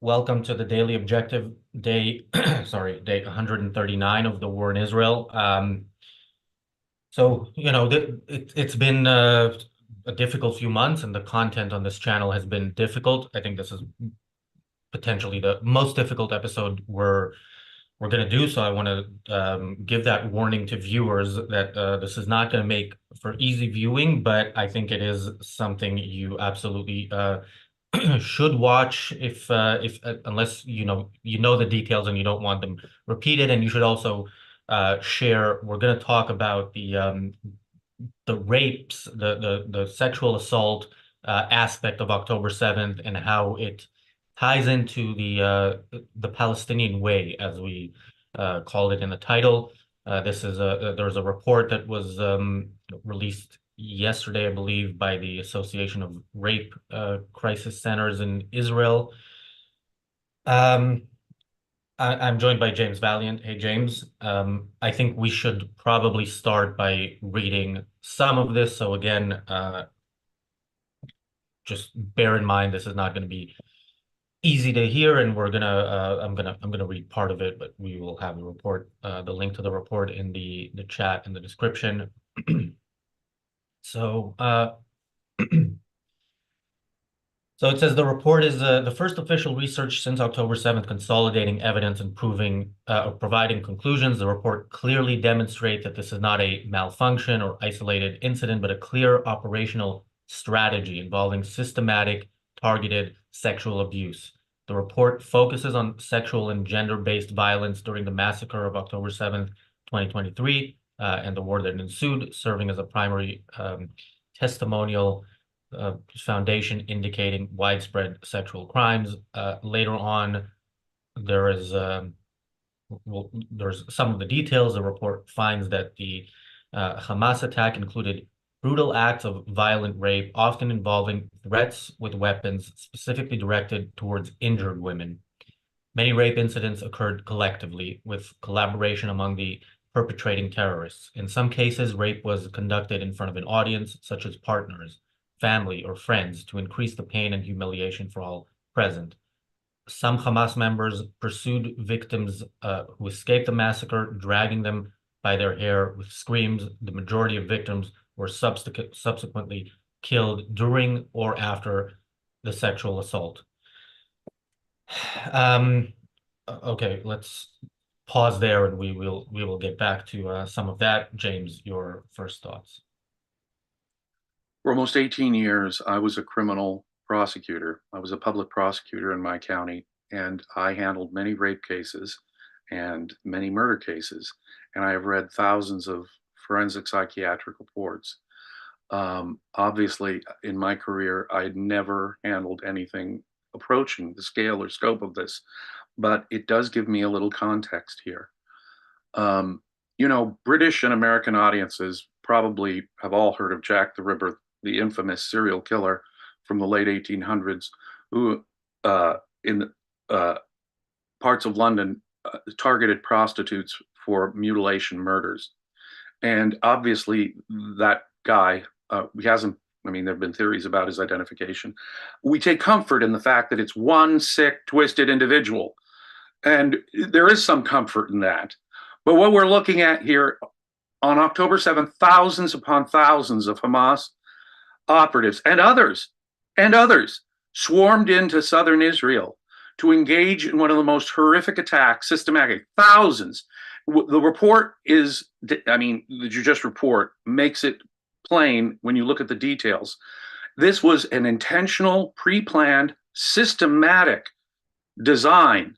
Welcome to the Daily Objective day, sorry, day 139 of the war in Israel. It's been a difficult few months, and the content on this channel has been difficult. I think this is potentially the most difficult episode we're going to do. So I want to give that warning to viewers that this is not going to make for easy viewing, but I think it is something you absolutely should watch if unless you know the details and you don't want them repeated, and you should also share. We're going to talk about the rapes, the sexual assault aspect of October 7th and how it ties into the Palestinian Way, as we called it in the title. There's a report that was released yesterday, I believe, by the Association of Rape Crisis Centers in Israel. Um, I'm joined by James Valliant. Hey, James. I think we should probably start by reading some of this. So again, just bear in mind this is not going to be easy to hear, and I'm gonna read part of it, but we will have the report, the link to the report in the chat in the description. So So it says the report is the first official research since October 7th, consolidating evidence and proving or providing conclusions. The report clearly demonstrates that this is not a malfunction or isolated incident, but a clear operational strategy involving systematic, targeted sexual abuse. The report focuses on sexual and gender-based violence during the massacre of October 7th, 2023, and the war that ensued, serving as a primary testimonial foundation indicating widespread sexual crimes. Later on, there is there's some of the details. The report finds that the Hamas attack included brutal acts of violent rape, often involving threats with weapons specifically directed towards injured women. Many rape incidents occurred collectively, with collaboration among the perpetrating terrorists. In some cases, rape was conducted in front of an audience, such as partners, family, or friends, to increase the pain and humiliation for all present. Some Hamas members pursued victims who escaped the massacre, dragging them by their hair with screams. The majority of victims were subsequently killed during or after the sexual assault. Um, okay, let's pause there, and we will get back to some of that. James, your first thoughts. For almost 18 years, I was a criminal prosecutor. I was a public prosecutor in my county, and I handled many rape cases and many murder cases. And I have read thousands of forensic psychiatric reports. Obviously, in my career, I had never handled anything approaching the scale or scope of this, but it does give me a little context here. British and American audiences probably have all heard of Jack the Ripper, the infamous serial killer from the late 1800s, who in parts of London targeted prostitutes for mutilation murders. And obviously, that guy, he hasn't, I mean, there have been theories about his identification. We take comfort in the fact that it's one sick, twisted individual. And there is some comfort in that. But what we're looking at here on October 7th, thousands upon thousands of Hamas operatives and others swarmed into southern Israel to engage in one of the most horrific attacks, systematic, thousands. The report is, I mean, the just report makes it plain when you look at the details. This was an intentional, pre-planned, systematic design.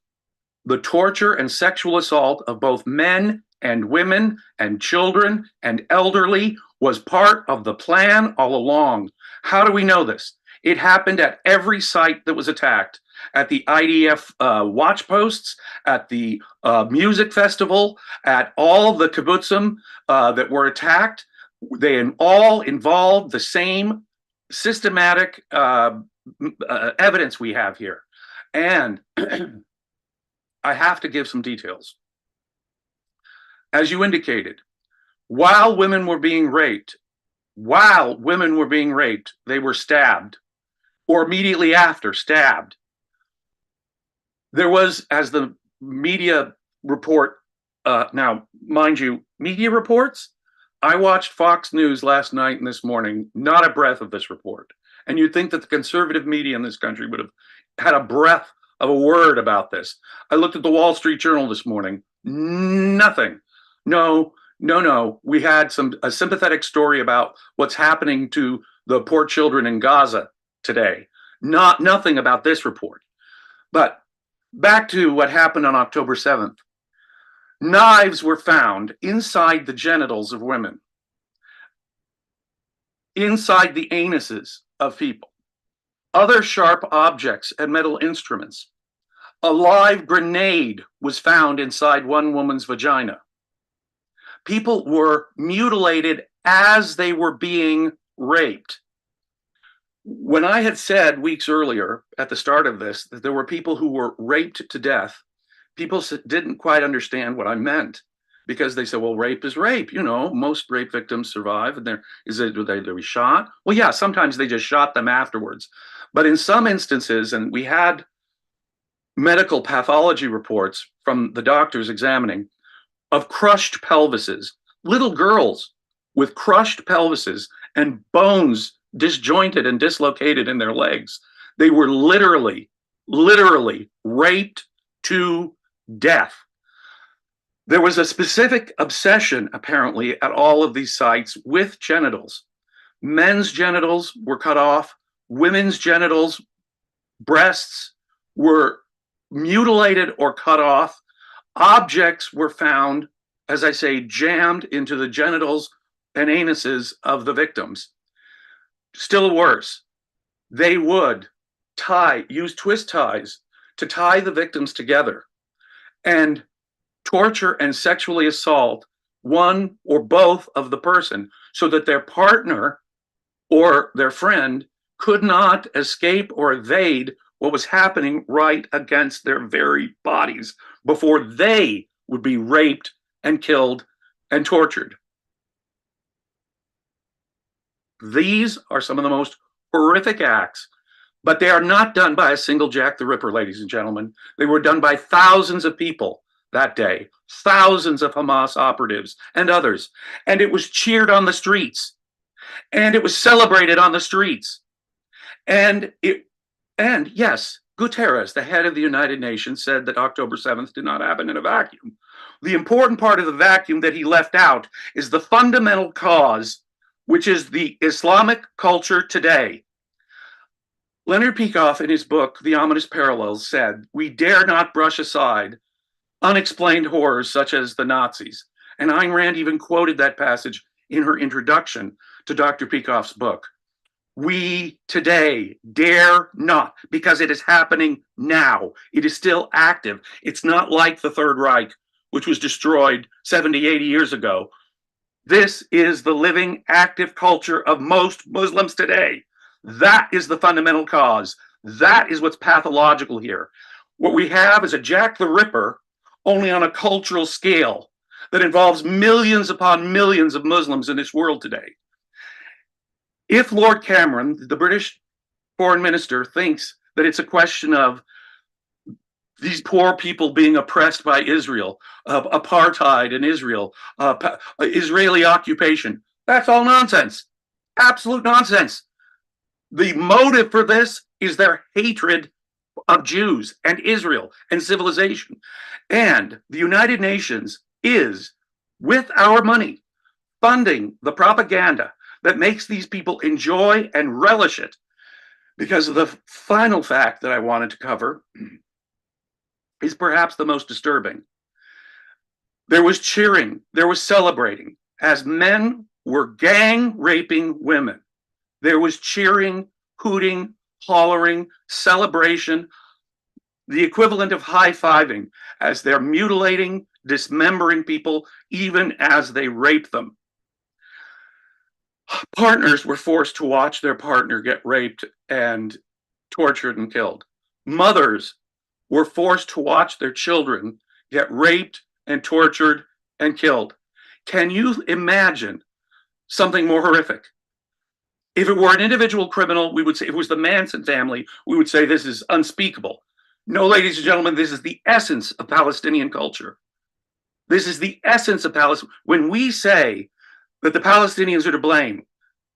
The torture and sexual assault of both men and women and children and elderly was part of the plan all along. How do we know this? It happened at every site that was attacked, at the IDF watch posts, at the music festival, at all the kibbutzim that were attacked. They all involved the same systematic evidence we have here. And I have to give some details. As you indicated, while women were being raped, they were stabbed, or immediately after, stabbed. There was, as the media report, now, mind you, media reports, I watched Fox News last night and this morning, not a breath of this report. And you'd think that the conservative media in this country would have had a breath of a word about this. I looked at the Wall Street Journal this morning, nothing. No, no, no. We had a sympathetic story about what's happening to the poor children in Gaza today. Nothing about this report. But back to what happened on October 7th. Knives were found inside the genitals of women, inside the anuses of people, other sharp objects and metal instruments. A live grenade was found inside one woman's vagina. People were mutilated as they were being raped. When I had said weeks earlier at the start of this that there were people who were raped to death, people didn't quite understand what I meant, because they said, well, rape is rape. You know, most rape victims survive. And do they shot? Well, yeah, sometimes they just shot them afterwards. But in some instances, and we had medical pathology reports from the doctors examining, of crushed pelvises, little girls with crushed pelvises and bones disjointed and dislocated in their legs. They were literally raped to death. There was a specific obsession, apparently, at all of these sites with genitals. Men's genitals were cut off, women's genitals, breasts were mutilated or cut off. Objects were found, as I say, jammed into the genitals and anuses of the victims. Still worse, they would use twist ties to tie the victims together and torture and sexually assault one or both of the person so that their partner or their friend could not escape or evade what was happening right against their very bodies before they would be raped and killed and tortured. These are some of the most horrific acts, but they are not done by a single Jack the Ripper, ladies and gentlemen. They were done by thousands of people that day, thousands of Hamas operatives and others. And it was cheered on the streets, and it was celebrated on the streets. And yes, Guterres, the head of the United Nations, said that October 7th did not happen in a vacuum. The important part of the vacuum that he left out is the fundamental cause, which is the Islamic culture today. Leonard Peikoff, in his book, The Ominous Parallels, said, "We dare not brush aside unexplained horrors such as the Nazis." And Ayn Rand even quoted that passage in her introduction to Dr. Peikoff's book. We today dare not, because it is happening now. It is still active. It's not like the Third Reich, which was destroyed 70, 80 years ago. This is the living, active culture of most Muslims today. That is the fundamental cause. That is what's pathological here. What we have is a Jack the Ripper, only on a cultural scale that involves millions upon millions of Muslims in this world today. If Lord Cameron, the British foreign minister, thinks that it's a question of these poor people being oppressed by Israel, apartheid in Israel, Israeli occupation, that's all nonsense. Absolute nonsense. The motive for this is their hatred of Jews and Israel and civilization. And the United Nations is, with our money, funding the propaganda that makes these people enjoy and relish it. Because of the final fact that I wanted to cover is perhaps the most disturbing. There was cheering, there was celebrating, as men were gang raping women. There was cheering, hooting, hollering, celebration, the equivalent of high-fiving as they're mutilating, dismembering people, even as they rape them. Partners were forced to watch their partner get raped and tortured and killed. Mothers were forced to watch their children get raped and tortured and killed. Can you imagine something more horrific? If it were an individual criminal, we would say, if it was the Manson family, we would say this is unspeakable. No, ladies and gentlemen, this is the essence of Palestinian culture. This is the essence of Palestine. When we say that the Palestinians are to blame,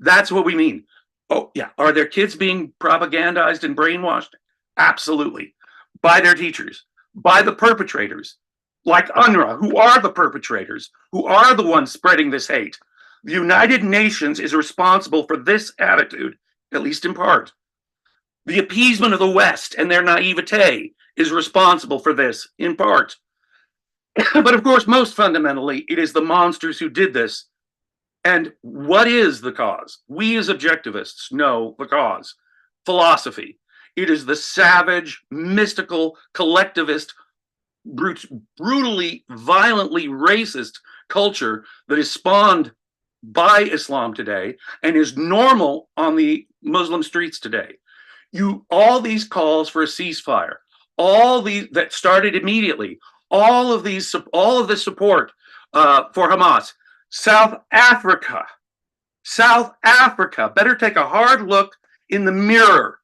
that's what we mean. Oh, yeah. Are their kids being propagandized and brainwashed? Absolutely. By their teachers, by the perpetrators, like UNRWA, who are the perpetrators, who are the ones spreading this hate. The United Nations is responsible for this attitude, at least in part. The appeasement of the West and their naivete is responsible for this, in part. But of course, most fundamentally, it is the monsters who did this. And what is the cause? We as objectivists know the cause. Philosophy. It is the savage, mystical, collectivist, brutally, violently racist culture that is spawned by Islam today and is normal on the Muslim streets today. All these calls for a ceasefire, all these that started immediately, all of this support for Hamas. South Africa better take a hard look in the mirror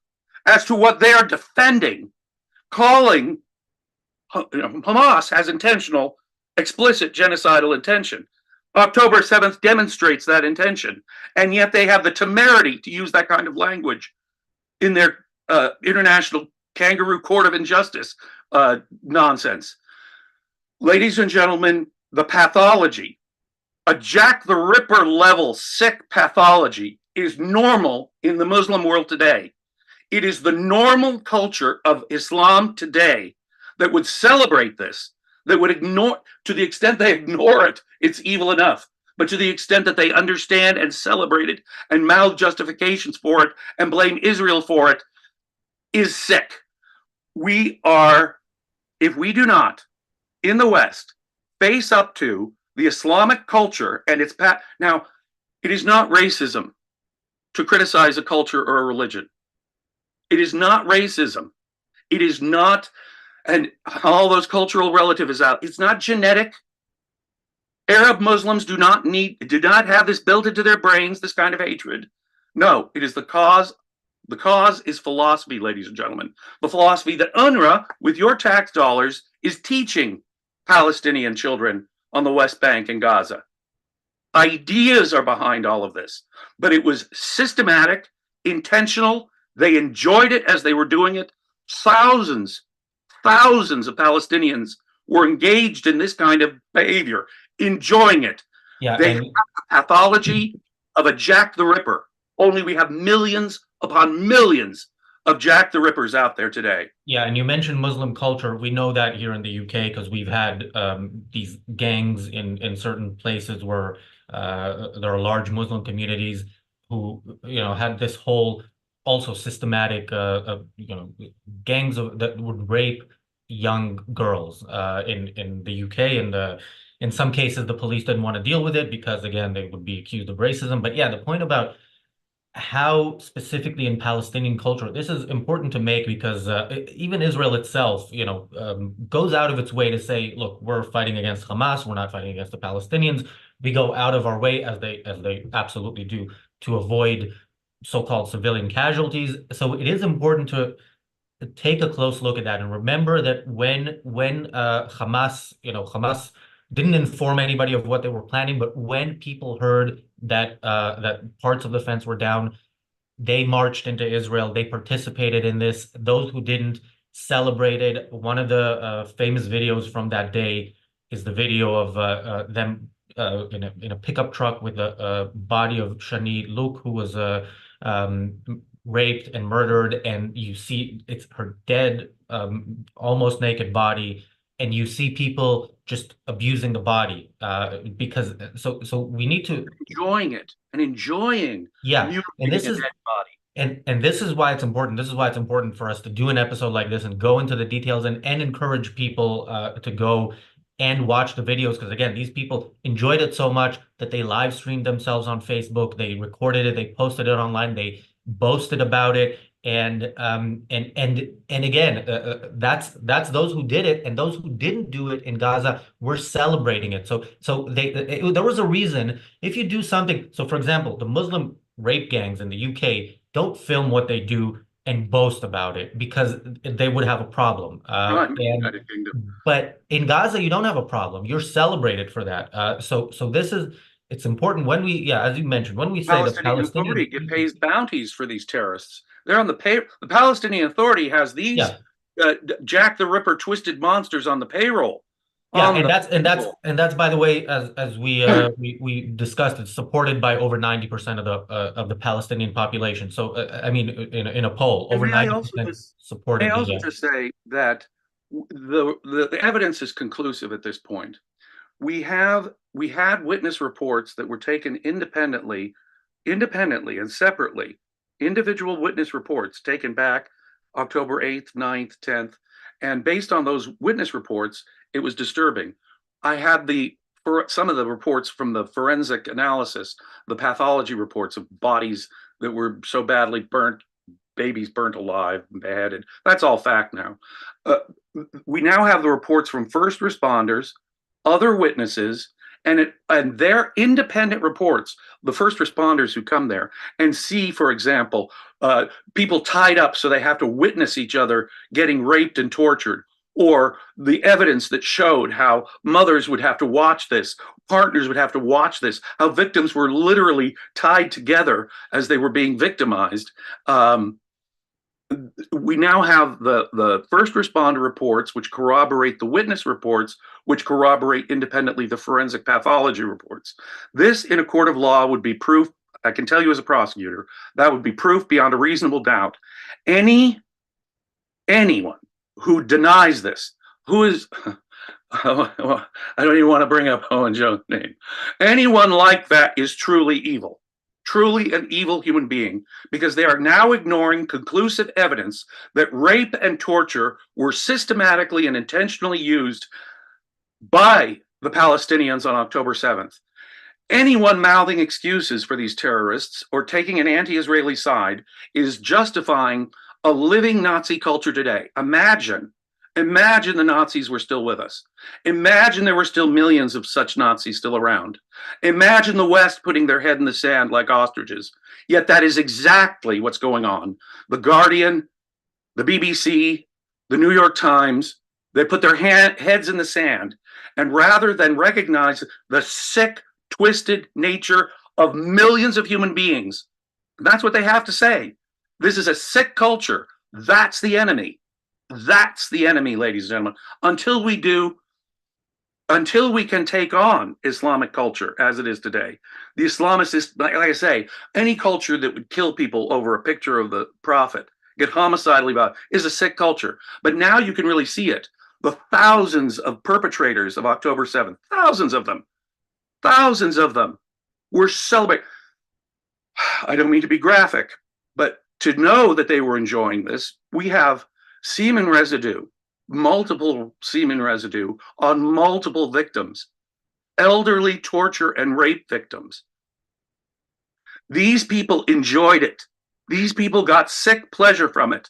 as to what they are defending, calling Hamas has intentional, explicit genocidal intention. October 7th demonstrates that intention, and yet they have the temerity to use that kind of language in their international kangaroo court of injustice nonsense. Ladies and gentlemen, the pathology, a Jack the Ripper level sick pathology, is normal in the Muslim world today. It is the normal culture of Islam today that would celebrate this, that would ignore, to the extent they ignore it, it's evil enough. But to the extent that they understand and celebrate it and mouth justifications for it and blame Israel for it, is sick. We are, if we do not, in the West, face up to the Islamic culture and its now, it is not racism to criticize a culture or a religion. It is not racism. It is not, and all those cultural relatives out. It's not genetic. Arab Muslims do not have this built into their brains, this kind of hatred. No, it is the cause. The cause is philosophy, ladies and gentlemen. The philosophy that UNRWA, with your tax dollars, is teaching Palestinian children on the West Bank and Gaza. Ideas are behind all of this, but it was systematic, intentional. They enjoyed it as they were doing it. Thousands of Palestinians were engaged in this kind of behavior, enjoying it. Yeah, they have the pathology of a Jack the Ripper. Only we have millions upon millions of Jack the Rippers out there today. Yeah, and you mentioned Muslim culture. We know that here in the UK because we've had these gangs in certain places where there are large Muslim communities who, had this whole also systematic, gangs that would rape young girls in the UK. And in some cases, the police didn't want to deal with it because, again, they would be accused of racism. But yeah, the point about how specifically in Palestinian culture, this is important to make because even Israel itself, goes out of its way to say, look, we're fighting against Hamas, we're not fighting against the Palestinians. We go out of our way, as they absolutely do, to avoid so-called civilian casualties. So it is important to take a close look at that and remember that when Hamas didn't inform anybody of what they were planning, but when people heard that that parts of the fence were down, they marched into Israel. They participated in this. Those who didn't celebrated. One of the famous videos from that day is the video of them in a pickup truck with the body of Shani Luke, who was raped and murdered, and you see it's her dead, almost naked body, and you see people just abusing the body because so we need to enjoying it and enjoying and this is a dead body. And this is why it's important. This is why it's important for us to do an episode like this and go into the details and encourage people to go and watch the videos, because again, these people enjoyed it so much that they live streamed themselves on Facebook, they recorded it, they posted it online, they boasted about it, and again, that's those who did it, and those who didn't do it in Gaza were celebrating it. So there was a reason. If you do something, so for example, the Muslim rape gangs in the UK don't film what they do and boast about it because they would have a problem. Right, And United Kingdom. but in Gaza, you don't have a problem. You're celebrated for that. So this is it's important when we, yeah, as you mentioned, when we say the Palestinian Authority Palestinian people, pays bounties for these terrorists. They're on the pay. The Palestinian Authority has these yeah. Jack the Ripper twisted monsters on the payroll. Yeah, On the payroll. and that's by the way, as we discussed, it's supported by over 90% of the Palestinian population. So I mean, in a poll, And over 90% may I supported also the just say that the evidence is conclusive at this point. We had witness reports that were taken independently and separately, individual witness reports taken back October 8th, 9th, 10th, and based on those witness reports, it was disturbing. I had for some of the reports from the forensic analysis, the pathology reports of bodies that were so badly burnt, babies burnt alive, beheaded. That's all fact now. Uh, we now have the reports from first responders, other witnesses, and their independent reports, the first responders who come there and see, for example, people tied up so they have to witness each other getting raped and tortured, or the evidence that showed how mothers would have to watch this, partners would have to watch this, how victims were literally tied together as they were being victimized. We now have the first responder reports, which corroborate the witness reports, which corroborate independently the forensic pathology reports. This, in a court of law, would be proof. I can tell you as a prosecutor, that would be proof beyond a reasonable doubt. Anyone who denies this, who is, I don't even want to bring up Owen Jones' name. Anyone like that is truly evil. Truly an evil human being, because they are now ignoring conclusive evidence that rape and torture were systematically and intentionally used by the Palestinians on October 7th. Anyone mouthing excuses for these terrorists or taking an anti-Israeli side is justifying a living Nazi culture today. Imagine the Nazis were still with us. Imagine there were still millions of such Nazis still around. Imagine the West putting their head in the sand like ostriches. Yet that is exactly what's going on. The Guardian, the BBC, the New York Times, they put their heads in the sand. And rather than recognize the sick, twisted nature of millions of human beings, that's what they have to say. This is a sick culture. That's the enemy. That's the enemy, ladies and gentlemen. Until we can take on Islamic culture as it is today, the Islamists, like I say, any culture that would kill people over a picture of the Prophet, get homicidally about, is a sick culture. But now you can really see it. The thousands of perpetrators of October 7th, thousands of them were celebrating. I don't mean to be graphic, but to know that they were enjoying this, we have semen residue, multiple semen residue on multiple victims, elderly torture and rape victims. These people enjoyed it. These people got sick pleasure from it.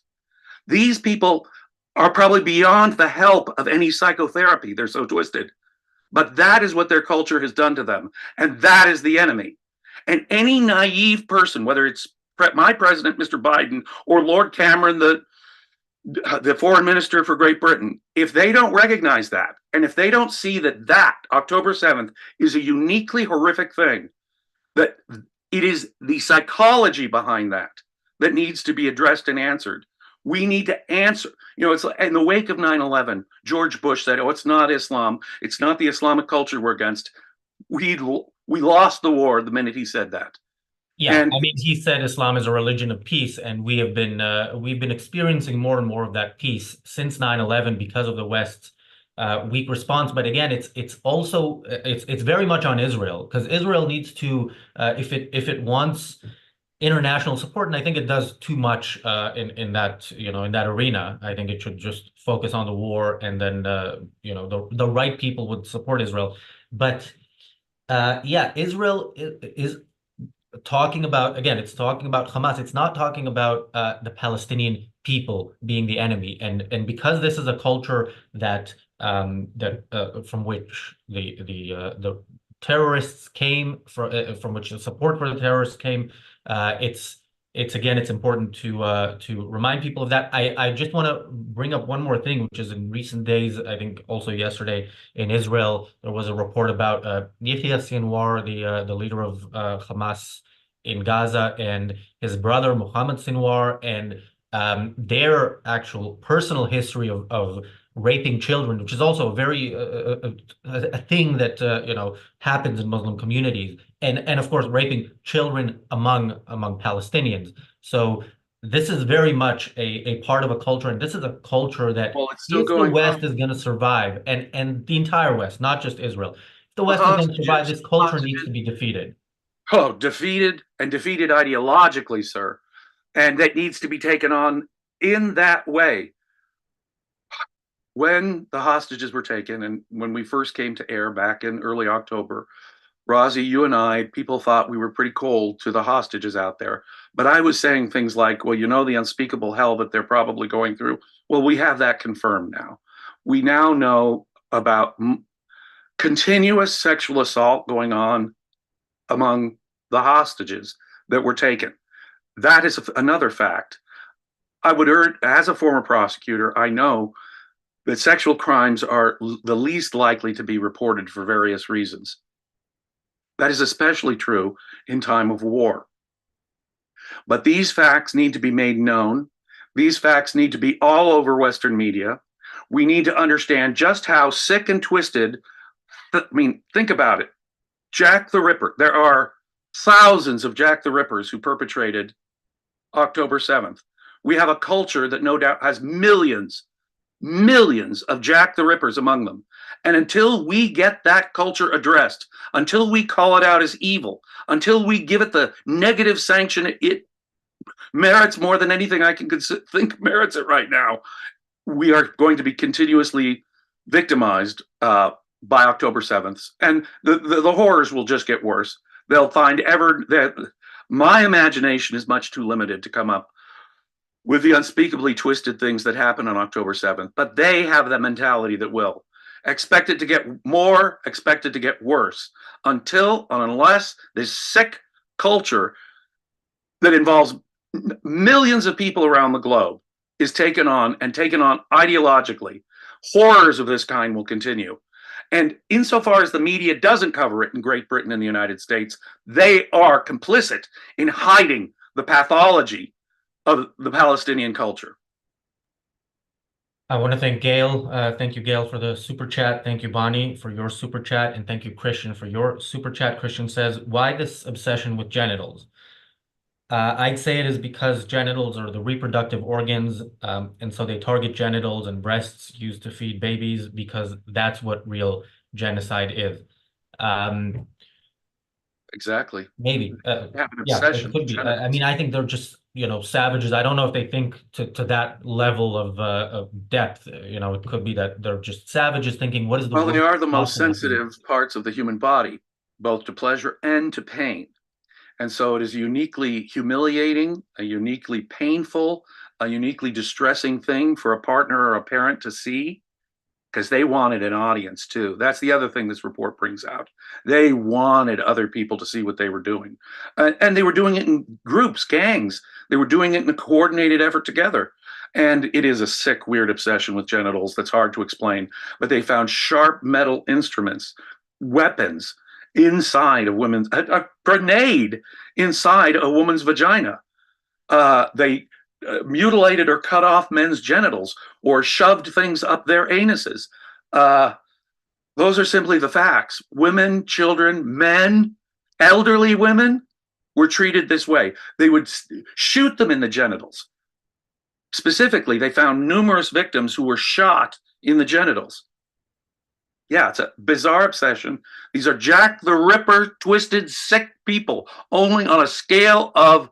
These people are probably beyond the help of any psychotherapy. They're so twisted. But that is what their culture has done to them. And that is the enemy. And any naive person, whether it's my president, Mr. Biden, or Lord Cameron, the foreign minister for Great Britain, if they don't recognize that, and if they don't see that October 7th is a uniquely horrific thing, that it is the psychology behind that needs to be addressed and answered. We need to answer. It's like in the wake of 9/11, George Bush said, "Oh, it's not Islam. It's not the Islamic culture we're against." We lost the war the minute he said that. Yeah, And I mean, he said Islam is a religion of peace, and we've been experiencing more and more of that peace since 9/11 because of the West's weak response. But again, it's also it's very much on Israel because Israel needs to if it wants international support, and I think it does too much in that in that arena. I think it should just focus on the war, and then the right people would support Israel. But yeah, Israel is talking about, again, it's talking about Hamas. It's not talking about the Palestinian people being the enemy. And because this is a culture that from which the terrorists came from which the support for the terrorists came, it's it's important to remind people of that. I just want to bring up one more thing, which is in recent days, I think also yesterday in Israel, there was a report about Yahya Sinwar, the leader of Hamas in Gaza, and his brother Muhammad Sinwar, and their actual personal history of raping children, which is also a very a thing that happens in Muslim communities, and of course raping children among Palestinians. So this is very much a part of a culture, and this is a culture that Well, it's still if the going West on. is going to survive, and the entire West, not just Israel, if the The West is going to survive, hostages, this culture needs hostages, to be defeated. oh, defeated and defeated ideologically, sir. And that needs to be taken on in that way. When the hostages were taken, and when we first came to air back in early October, Razi, you and I, people thought we were pretty cold to the hostages out there. But I was saying things like, well, you know, the unspeakable hell that they're probably going through. Well, we have that confirmed now. We now know about continuous sexual assault going on among the hostages that were taken. That is another fact. I would urge, as a former prosecutor, I know that sexual crimes are the least likely to be reported for various reasons. That is especially true in time of war. But these facts need to be made known. These facts need to be all over Western media. We need to understand just how sick and twisted. I mean, think about it. Jack the Ripper. There are thousands of Jack the Rippers who perpetrated October 7th. We have a culture that no doubt has millions of Jack the Rippers among them. And until we get that culture addressed, until we call it out as evil, until we give it the negative sanction it merits more than anything I can think merits it right now, we are going to be continuously victimized by October 7th. And the horrors will just get worse. They'll find ever that my imagination is much too limited to come up with the unspeakably twisted things that happen on October 7th, but they have the mentality that will. Expect it to get more, expect it to get worse, until and unless this sick culture that involves millions of people around the globe is taken on and taken on ideologically. Horrors of this kind will continue. And insofar as the media doesn't cover it in Great Britain and the United States, they are complicit in hiding the pathology of the Palestinian culture. I want to thank Gail. Thank you, Gail, for the super chat. Thank you, Bonnie, for your super chat. And thank you, Christian, for your super chat. Christian says, why this obsession with genitals? I'd say it is because genitals are the reproductive organs, and so they target genitals and breasts used to feed babies because that's what real genocide is. Exactly. Maybe. Have an Yeah, it obsession could with be. I genitals. mean, I think they're just, savages. I don't know if they think to that level of depth. It could be that they're just savages thinking, what is the Well, they worst are the most possible thing? sensitive parts of the human body, both to pleasure and to pain. And so it is uniquely humiliating, a uniquely painful, a uniquely distressing thing for a partner or a parent to see, because they wanted an audience too. That's the other thing this report brings out. They wanted other people to see what they were doing. And they were doing it in groups, gangs. They were doing it in a coordinated effort together. And it is a sick, weird obsession with genitals that's hard to explain. But they found sharp metal instruments, weapons inside a woman's, a grenade inside a woman's vagina. They mutilated or cut off men's genitals or shoved things up their anuses. Uh, those are simply the facts. Women, children, men, elderly women were treated this way. They would shoot them in the genitals. Specifically, they found numerous victims who were shot in the genitals. Yeah, it's a bizarre obsession. These are Jack the Ripper, twisted, sick people, only on a scale of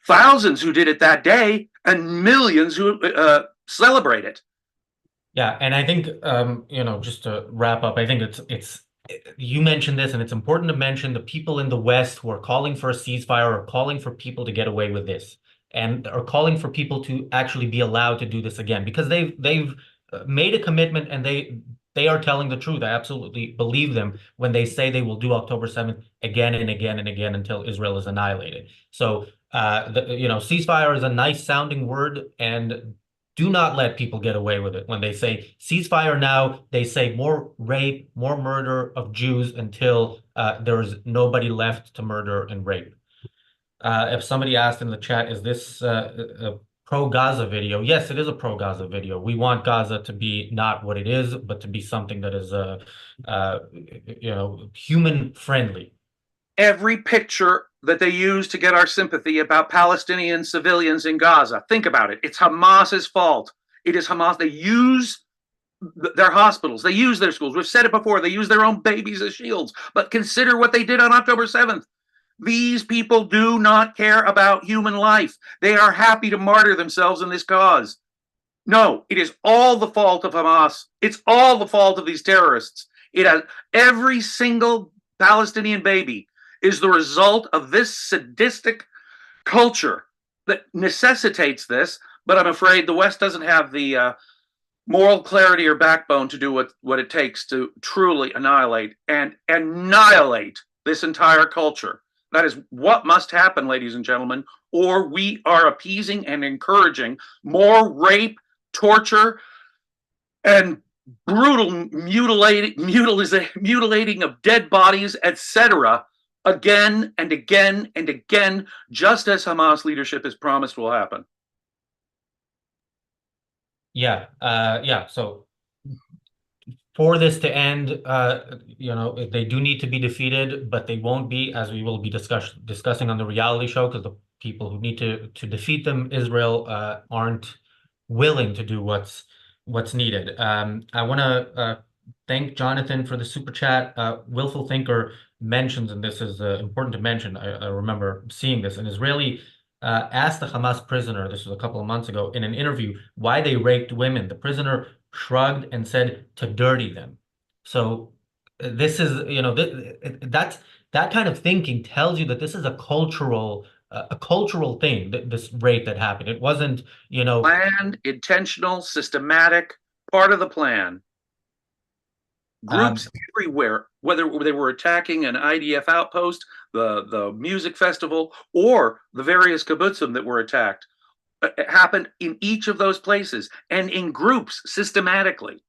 thousands who did it that day and millions who celebrate it. Yeah, and I think just to wrap up, I think it's you mentioned this, and it's important to mention the people in the West who are calling for a ceasefire or calling for people to get away with this, and are calling for people to actually be allowed to do this again because they've made a commitment and they are telling the truth. I absolutely believe them when they say they will do October 7th again and again and again until Israel is annihilated. So ceasefire is a nice sounding word, and do not let people get away with it. When they say ceasefire now, they say more rape, more murder of Jews until there is nobody left to murder and rape. If somebody asked in the chat, is this a pro-Gaza video? Yes, it is a pro-Gaza video. We want Gaza to be not what it is, but to be something that is, human friendly. Every picture that they use to get our sympathy about Palestinian civilians in Gaza, think about it. It's Hamas's fault. It is Hamas. They use their hospitals. They use their schools. We've said it before. They use their own babies as shields. But consider what they did on October 7th. These people do not care about human life. They are happy to martyr themselves in this cause. No, it is all the fault of Hamas. It's all the fault of these terrorists. It has every single Palestinian baby is the result of this sadistic culture that necessitates this. But I'm afraid the West doesn't have the moral clarity or backbone to do what it takes to truly annihilate this entire culture. That is what must happen, ladies and gentlemen, or we are appeasing and encouraging more rape, torture, and brutal mutilating of dead bodies, etc., again and again and again, just as Hamas leadership has promised will happen. Yeah. So for this to end, they do need to be defeated, but they won't be, as we will be discussing on the reality show, because the people who need to defeat them, Israel, aren't willing to do what's needed. I want to thank Jonathan for the super chat. Willful Thinker mentions, and this is important to mention, I remember seeing this, an Israeli asked the Hamas prisoner, this was a couple of months ago, in an interview, why they raped women. The prisoner shrugged and said to dirty them. So this is, that's that kind of thinking tells you that this is a cultural thing, this rape that happened. It wasn't, planned, intentional, systematic, part of the plan. Groups everywhere, whether they were attacking an IDF outpost, the music festival, or the various kibbutzim that were attacked, it happened in each of those places and in groups systematically.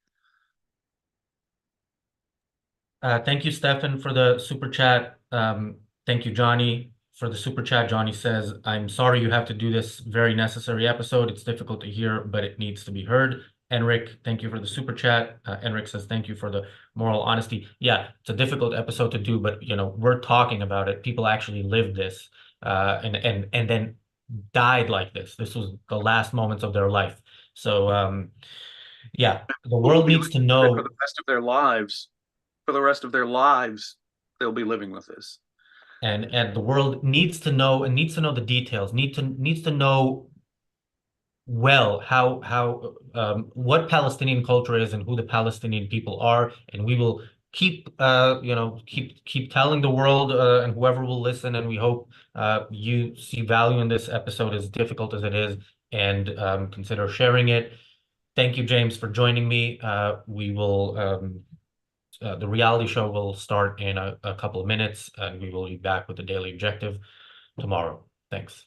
Thank you, Stefan, for the super chat. Thank you, Johnny, for the super chat. Johnny says, I'm sorry you have to do this very necessary episode. It's difficult to hear, but it needs to be heard. Enric, thank you for the super chat. Enric says, thank you for the moral honesty. Yeah, it's a difficult episode to do, but we're talking about it. People actually lived this and then died like this. This was the last moments of their life. So yeah, the world needs to know for the rest of their lives. For the rest of their lives, they'll be living with this. And the world needs to know, and needs to know the details, needs to know well how what Palestinian culture is and who the Palestinian people are, and we will keep keep telling the world and whoever will listen, and we hope you see value in this episode, as difficult as it is, and consider sharing it. Thank you, James, for joining me. We will the reality show will start in a couple of minutes, and we will be back with the daily objective tomorrow. Thanks.